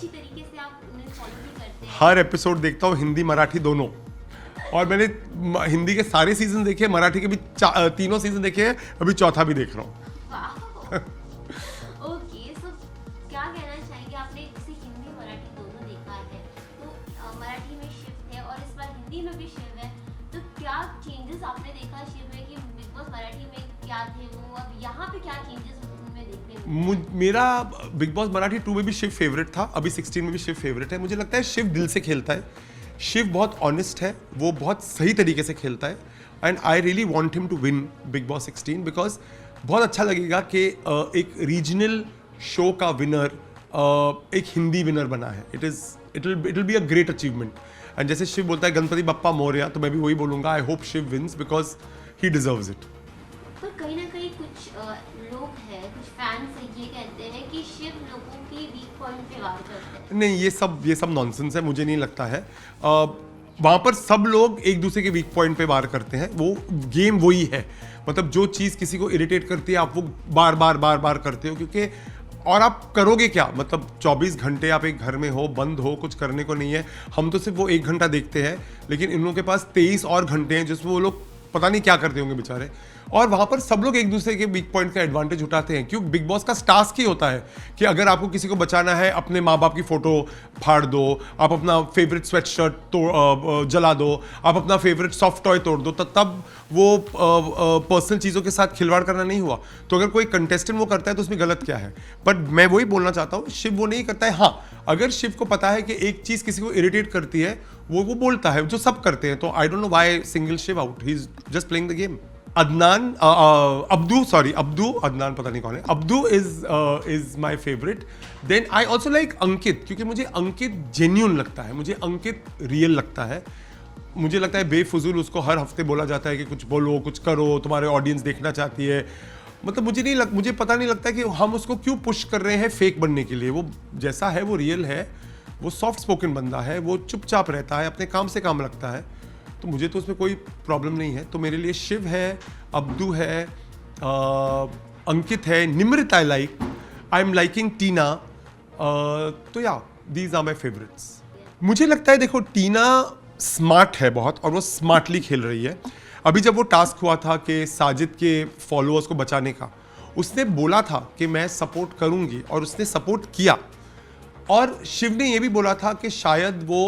अच्छी तरीके से आप उन्हें फॉलो भी करते हैं? हर एपिसोड देखता हूँ, हिंदी मराठी दोनों। और मैंने हिंदी के सारे सीजन देखे, मराठी के भी तीनों सीजन देखे हैं, अभी चौथा भी देख रहा हूँ। ओके, सो क्या कहना चाहेंगे, आपने जैसे हिंदी मराठी दोनों देखा है, तो मराठी में शिव है और इस बार हिंदी में भी शिव है, तो क्या चेंजेस आपने देखा शिव में कि बिग बॉस मराठी में क्या थे वो, अब यहाँ पे क्या चेंजेस उनमें देखने मिले? मेरा बिग बॉस मराठी 2 में भी शिव फेवरेट था, अभी 16 में भी शिव फेवरेट है। मुझे लगता है शिव दिल से खेलता है, शिव बहुत ऑनेस्ट है, वो बहुत सही तरीके से खेलता है, and I really want him to win Bigg Boss 16 because बहुत अच्छा लगेगा कि एक रीजनल शो का विनर एक हिंदी विनर बना है। It will be a great achievement. And जैसे शिव बोलता है गणपति बप्पा मोरया, तो मैं भी वही बोलूँगा, I hope Shiv wins because he deserves it. पर कहीं ना कहीं कुछ लोग हैं, कुछ फैंस ये कहते हैं कि शिव लोगों की वीक पॉइंट पे वार करते हैं। नहीं, ये सब नॉनसेंस है, मुझे नहीं लगता है। वहाँ पर सब लोग एक दूसरे के वीक पॉइंट पे वार करते हैं, वो गेम वही है। मतलब जो चीज़ किसी को इरिटेट करती है, आप वो बार बार करते हो, क्योंकि और आप करोगे क्या? मतलब 24 घंटे आप एक घर में हो, बंद हो, कुछ करने को नहीं है। हम तो सिर्फ वो 1 घंटा देखते हैं, लेकिन इन लोगों के पास 23 और घंटे हैं जिसमें वो लोग पता नहीं क्या करते होंगे बेचारे। और वहाँ पर सब लोग एक दूसरे के वीक पॉइंट का एडवांटेज उठाते हैं। क्यों? बिग बॉस का टास्क ही होता है कि अगर आपको किसी को बचाना है, अपने माँ बाप की फोटो फाड़ दो, आप अपना फेवरेट स्वेट शर्ट जला दो, आप अपना फेवरेट सॉफ्ट टॉय तोड़ दो, तब वो पर्सनल चीज़ों के साथ खिलवाड़ करना नहीं हुआ। तो अगर कोई कंटेस्टेंट वो करता है तो उसमें गलत क्या है? बट मैं वही बोलना चाहता हूँ, शिव वो नहीं करता है। हाँ, अगर शिव को पता है कि एक चीज़ किसी को इरिटेट करती है, वो बोलता है, जो सब करते हैं। तो I don't know why single Shiv out, he is just playing the game. Abdu Adnan पता नहीं कौन है। Abdu is my favourite. Then I also like Ankit, क्योंकि मुझे अंकित जेन्यून लगता है, मुझे अंकित रियल लगता है। मुझे लगता है बेफजूल उसको हर हफ्ते बोला जाता है कि कुछ बोलो, कुछ करो, तुम्हारे ऑडियंस देखना चाहती है। मतलब मुझे पता नहीं लगता कि हम उसको क्यों पुश कर रहे हैं फेक बनने के लिए। वो जैसा है वो रियल है, वो सॉफ्ट स्पोकन बंदा है, वो चुपचाप रहता है, अपने काम से काम रखता है। तो मुझे तो उसमें कोई प्रॉब्लम नहीं है। तो मेरे लिए शिव है, अब्दू है, अंकित है, निम्रता आई एम लाइकिंग टीना। तो या दीज आर माई फेवरेट्स। मुझे लगता है, देखो, टीना स्मार्ट है बहुत, और वो स्मार्टली खेल रही है। अभी जब वो टास्क हुआ था कि साजिद के फॉलोअर्स को बचाने का, उसने बोला था कि मैं सपोर्ट करूंगी, और उसने सपोर्ट किया। और शिव ने ये भी बोला था कि शायद वो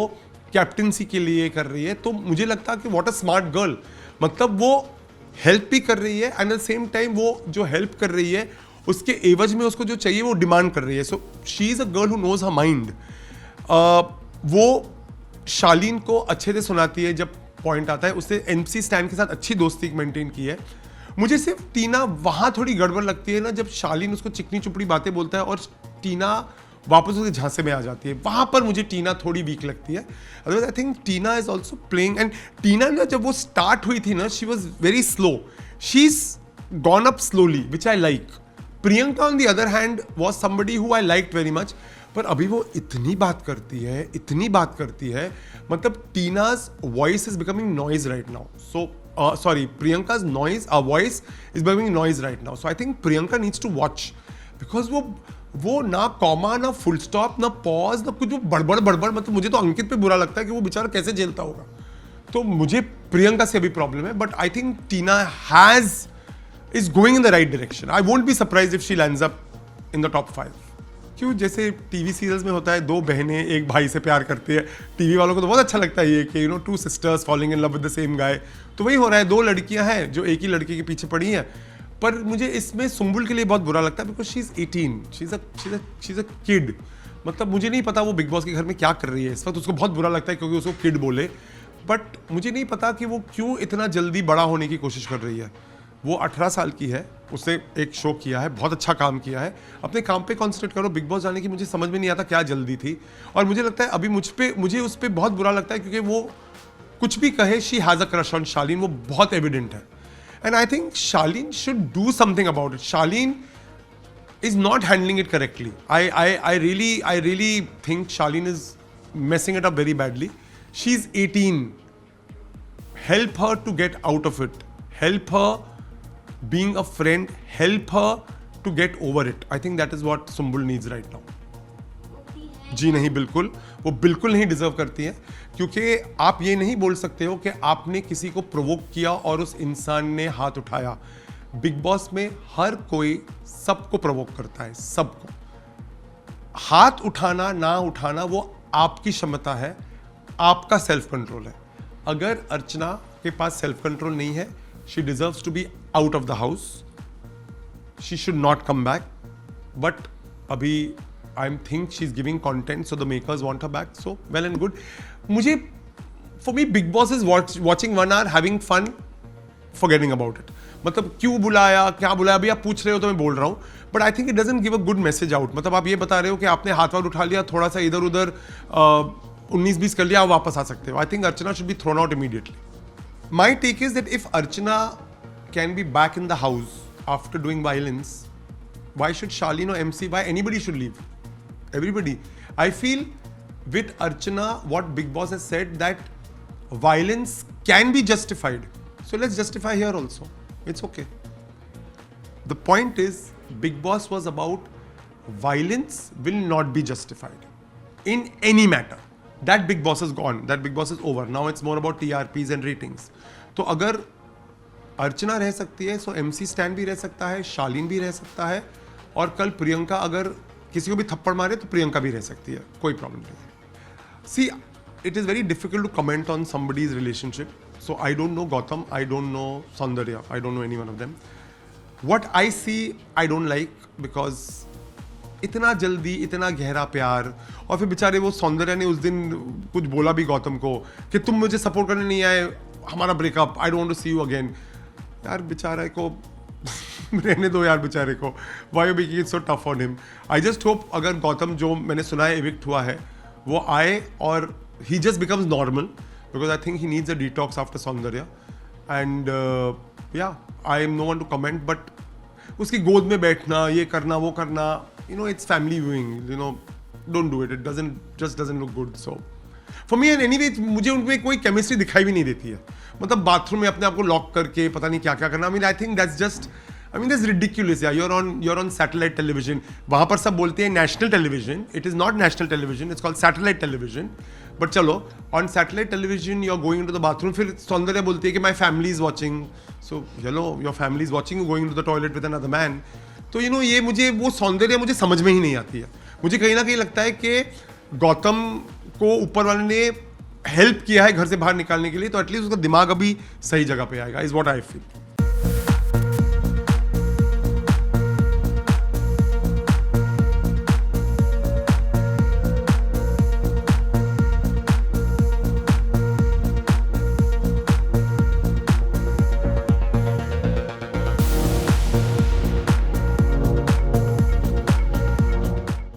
कैप्टनसी के लिए कर रही है। तो मुझे लगता है कि व्हाट अ स्मार्ट गर्ल। मतलब वो हेल्प भी कर रही है, and at the same time वो जो हेल्प कर रही है उसके एवज में उसको जो चाहिए वो डिमांड कर रही है। So she is a girl who knows her mind. वो शालीन को अच्छे से सुनाती है जब पॉइंट आता है। उसने MC स्टैन के साथ अच्छी दोस्ती मेंटेन की है। मुझे सिर्फ टीना वहाँ थोड़ी गड़बड़ लगती है ना, जब शालीन उसको चिकनी चुपड़ी बातें बोलता है और टीना वापस उसके झांसे में आ जाती है। वहाँ पर मुझे टीना थोड़ी वीक लगती है। Otherwise I think Tina is also playing. And Tina ना, जब वो स्टार्ट हुई थी ना, she was very slow, she is gone up slowly, which I like. Priyanka on the other hand was somebody who I liked very much, पर अभी वो इतनी बात करती है, मतलब Tina's voice is becoming noise right now. So sorry, Priyanka's voice is becoming noise right now. So I think Priyanka needs to watch, because वो ना कॉमा, ना फुल स्टॉप, ना पॉज, ना कुछ, बड़बड़। मतलब मुझे तो अंकित पे बुरा लगता है कि वो बेचारा कैसे झेलता होगा। तो मुझे प्रियंका से अभी प्रॉब्लम है, but I think Tina is going in the right direction. I won't be surprised if she lands up in the top 5. क्यों? जैसे टीवी सीरियल्स में होता है, 2 बहनें एक भाई से प्यार करती है। टीवी वालों को तो बहुत अच्छा लगता है ये कि 2 sisters falling in love with the same guy. तो वही हो रहा है, 2 लड़कियां हैं जो एक ही लड़के के पीछे पड़ी हैं। पर मुझे इसमें सुम्बुल के लिए बहुत बुरा लगता है, because she is 18, she is a kid. मतलब मुझे नहीं पता वो बिग बॉस के घर में क्या कर रही है इस वक्त। उसको बहुत बुरा लगता है क्योंकि उसको किड बोले, बट मुझे नहीं पता कि वो क्यों इतना जल्दी बड़ा होने की कोशिश कर रही है। वो 18 साल की है, उसने एक शो किया है, बहुत अच्छा काम किया है। अपने काम पे कॉन्सेंट्रेट करो। बिग बॉस जाने की मुझे समझ में नहीं आता क्या जल्दी थी। और मुझे लगता है अभी मुझे उस पर बहुत बुरा लगता है, क्योंकि वो कुछ भी कहे, she has a crush on Shalin, वो बहुत एविडेंट है। And I think Shalin should do something about it. Shalin is not handling it correctly. I really think Shaleen is messing it up very badly. She's 18. Help her to get out of it. Help her being a friend. Help her to get over it. I think that is what Sumbul needs right now. जी नहीं, बिल्कुल, वो बिल्कुल नहीं deserve करती हैं, क्योंकि आप ये नहीं बोल सकते हो कि आपने किसी को प्रोवोक किया और उस इंसान ने हाथ उठाया। बिग बॉस में हर कोई सबको प्रोवोक करता है, सबको। हाथ उठाना ना उठाना वो आपकी क्षमता है, आपका सेल्फ कंट्रोल है। अगर अर्चना के पास सेल्फ कंट्रोल नहीं है, she deserves to be out of the house, she should not come back. But अभी I think she's giving content, so the makers want her back. So well and good. For me, Big Boss is watching 1 hour, having fun, forgetting about it. मतलब क्यों बुलाया, क्या बुलाया, अभी आप पूछ रहे हो तो मैं बोल रहा हूँ, but I think it doesn't give a good message out. मतलब आप ये बता रहे हो कि आपने हाथ वाथ उठा लिया, थोड़ा सा इधर उधर 19-20 कर लिया, आप वापस आ सकते हो। I think Archana should be thrown out immediately. My take is that if Archana can be back in the house after doing violence, why should Charlene or MC, why anybody should leave? Everybody. I feel with Archana, what Big Boss has said, that violence can be justified. So let's justify here also. It's okay. The point is, Big Boss was about violence will not be justified in any matter. That Big Boss is gone. That Big Boss is over. Now it's more about TRPs and ratings. तो अगर अर्चना रह सकती है, सो MC stand भी रह सकता है, शालीन भी रह सकता है, और कल प्रियंका अगर किसी को भी थप्पड़ मारे तो प्रियंका भी रह सकती है, कोई प्रॉब्लम नहीं है। See, it is very difficult to comment on somebody's relationship, so I don't know Gautam, I don't know Soundarya, I don't know any one of them. What I see I don't like, because इतना जल्दी इतना गहरा प्यार, और फिर बेचारे वो सौंदर्या ने उस दिन कुछ बोला भी गौतम को कि तुम मुझे सपोर्ट करने नहीं आए, हमारा breakup, I don't want to see you again. यार बेचारे को रहने दो यार बेचारे को, why you making it so tough on him. I just hope अगर गौतम, जो मैंने सुना है इविक्ट हुआ है, वो आए और he just becomes normal, because I think he needs a detox after Soundarya. And या I am no one to comment, but उसकी गोद में बैठना, ये करना वो करना, you know, it's family viewing, you know, don't do it, it doesn't look good. So for me and anyway, मुझे उनमें कोई केमिस्ट्री दिखाई भी नहीं देती है। मतलब बाथरूम में अपने आप को लॉक करके पता नहीं क्या क्या करना, I think that's just, that's ridiculous यार। you're on satellite television, वहाँ पर सब बोलते हैं national television, it is not national television, it's called satellite television. But चलो, on satellite television you are going into the bathroom, फिर सौंदर्या बोलती है कि my family is watching, so hello, your family is watching, going to the toilet with another man. तो you know, ये मुझे वो सौंदर्या मुझे समझ में ही नहीं आती है। मुझे कहीं ना कहीं लगता है कि गौतम को ऊपर वाले ने हेल्प किया है घर से बाहर निकालने के लिए, तो एटलीस्ट उसका दिमाग अभी सही जगह पे आएगा, इज व्हाट आई फील।